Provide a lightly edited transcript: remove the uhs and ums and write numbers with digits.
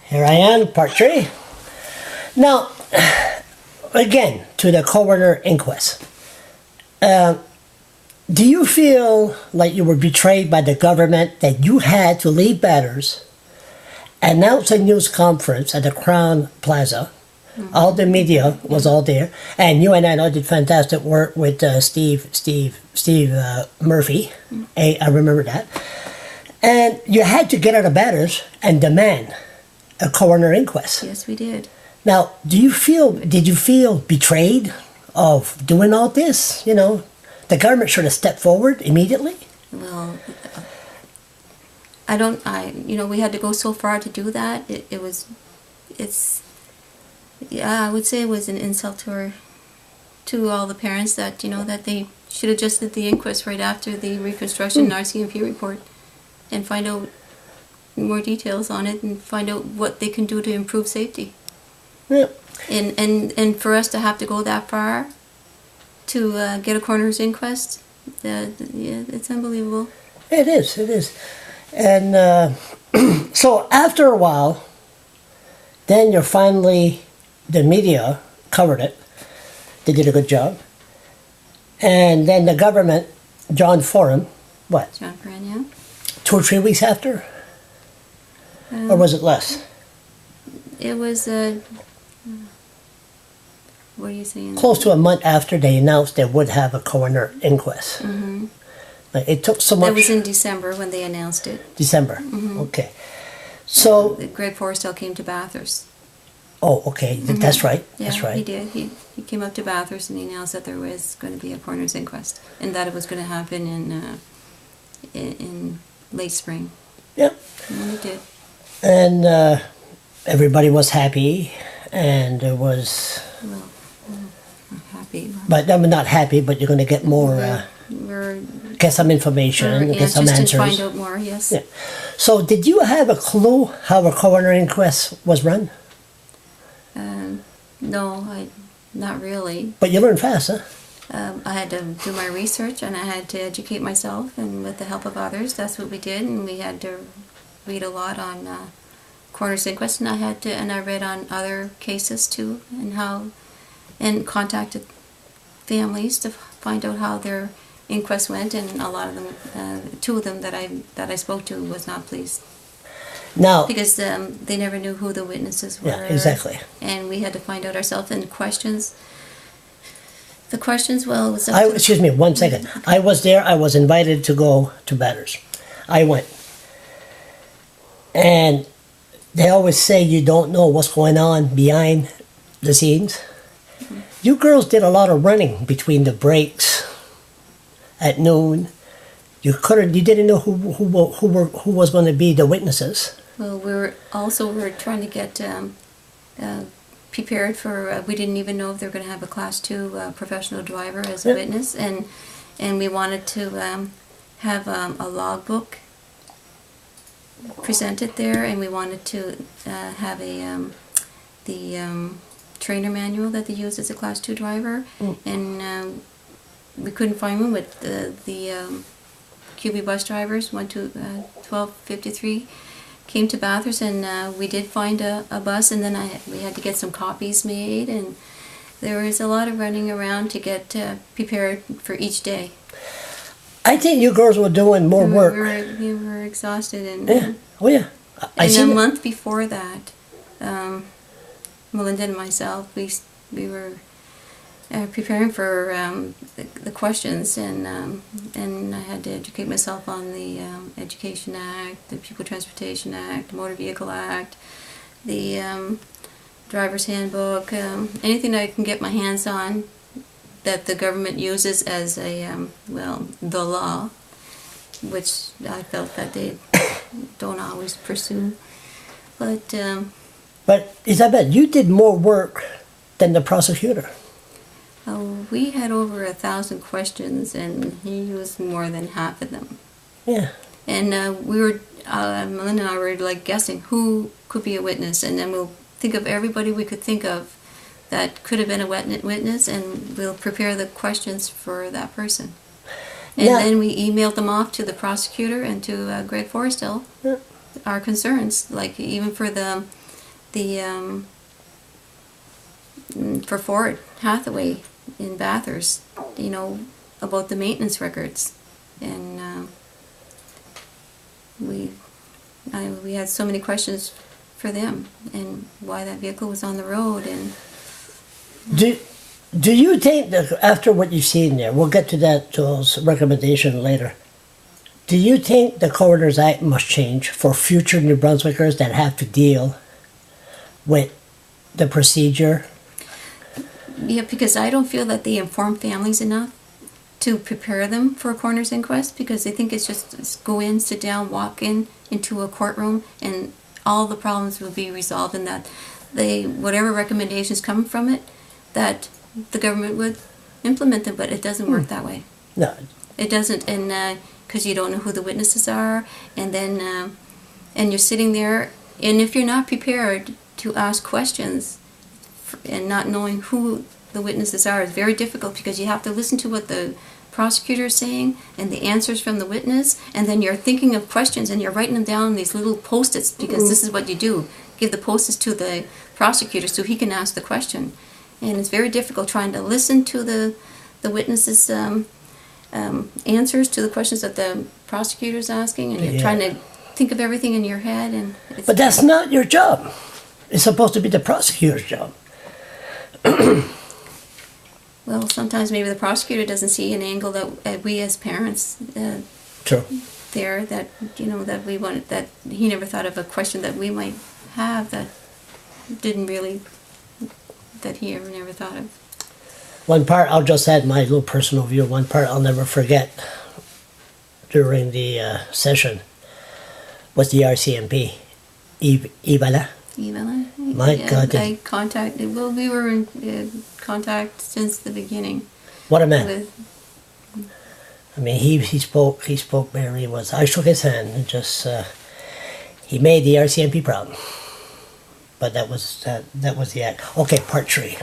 Here I am, part 3. Now, again, to the coroner inquest. Do you feel like you were betrayed by the government that you had to leave Batters, announce a news conference at the Crown Plaza? Mm-hmm. All the media was all there, and you and I know did fantastic work with Steve Murphy. Mm-hmm. I remember that. And you had to get out of Batters and demand a coroner inquest. Yes, we did. Now, did you feel betrayed of doing all this? You know, the government should have stepped forward immediately. Well, we had to go so far to do that. I would say it was an insult to all the parents that, that they should have just did the inquest right after the reconstruction RCMP report and find out more details on it and find out what they can do to improve safety. Yeah. And for us to have to go that far to get a coroner's inquest, it's unbelievable. It is. And so after a while, then the media covered it. They did a good job. And then the government, John Foran, yeah. 2 or 3 weeks after? Or was it less? It was, what are you saying? Close to a month after they announced they would have a coroner inquest. Mm-hmm. It took so much. It was in December when they announced it. December, mm-hmm. Okay. So Greg Forrestal came to Bathurst. Oh, okay, mm-hmm. That's right. Yeah, that's right. He did. He came up to Bathurst and he announced that there was going to be a coroner's inquest and that it was going to happen in late spring. Yeah. And he did. And everybody was happy, and there was. Well, not happy. But I'm not happy. But you're going to get more. Get some information. Get some answers. To find out more. Yes. Yeah. So, did you have a clue how a coroner inquest was run? No, not really. But you learned fast, huh? I had to do my research, and I had to educate myself, and with the help of others, that's what we did. And we had to read a lot on coroner's inquest, and I read on other cases too, and contacted families to find out how their inquest went, and a lot of them, 2 of them that I spoke to was not pleased. Now, because they never knew who the witnesses were. Yeah, exactly. And we had to find out ourselves. And questions. The questions, well, it was. Excuse me, 1 second. I was there. I was invited to go to Batters. I went, and they always say you don't know what's going on behind the scenes. Mm-hmm. You girls did a lot of running between the breaks at noon. You didn't know who was going to be the witnesses. Well, we were trying to get prepared for. We didn't even know if they were going to have a Class 2 professional driver as a witness, and we wanted to have a logbook presented there, and we wanted to have the trainer manual that they used as a Class 2 driver, and we couldn't find one with the QB bus drivers. 1253 came to Bathurst, and we did find a bus, and then we had to get some copies made, and there was a lot of running around to get prepared for each day. I think you girls were doing more work. We were exhausted, and a month before that, Melinda and myself, we were preparing for the questions, and I had to educate myself on the Education Act, the Pupil Transportation Act, the Motor Vehicle Act, the Driver's Handbook, anything that I can get my hands on that the government uses as the law, which I felt that they don't always pursue. But Isabelle, you did more work than the prosecutor. We had over 1,000 questions, and he used more than half of them. Yeah. And Melinda and I were like guessing who could be a witness, and then we'll think of everybody we could think of that could have been a witness, and we'll prepare the questions for that person. And then we emailed them off to the prosecutor and to Greg Forrestal, our concerns, like even for the the for Ford Hathaway in Bathurst, you know, about the maintenance records, and we had so many questions for them, and why that vehicle was on the road. And do you think that after what you've seen there, we'll get to that, those recommendation later, do you think the Coroners Act must change for future New Brunswickers that have to deal with the procedure? Yeah, because I don't feel that they inform families enough to prepare them for a coroner's inquest, because they think it's just go in, sit down, walk into a courtroom, and all the problems will be resolved, and that whatever recommendations come from it, that the government would implement them. But it doesn't work that way. No. It doesn't, and because you don't know who the witnesses are, and then and you're sitting there, and if you're not prepared to ask questions and not knowing who the witnesses are, is very difficult, because you have to listen to what the prosecutor is saying and the answers from the witness, and then you're thinking of questions and you're writing them down on these little post-its, because this is what you do. Give the post-its to the prosecutor so he can ask the question. And it's very difficult trying to listen to the witnesses' answers to the questions that the prosecutor's asking, and you're trying to think of everything in your head. And but that's not your job. It's supposed to be the prosecutor's job. Well, sometimes maybe the prosecutor doesn't see an angle that we as parents True. there, that, you know, that we wanted, that he never thought of a question that we might have that didn't really, that he ever never thought of. One part, I'll just add my little personal view, one part I'll never forget during the session was the RCMP, Isabelle. My God. I contacted, well, we were in contact since the beginning. What a man. I mean, he spoke very, I shook his hand and just, he made the RCMP proud. But that was the act. Okay, part 3.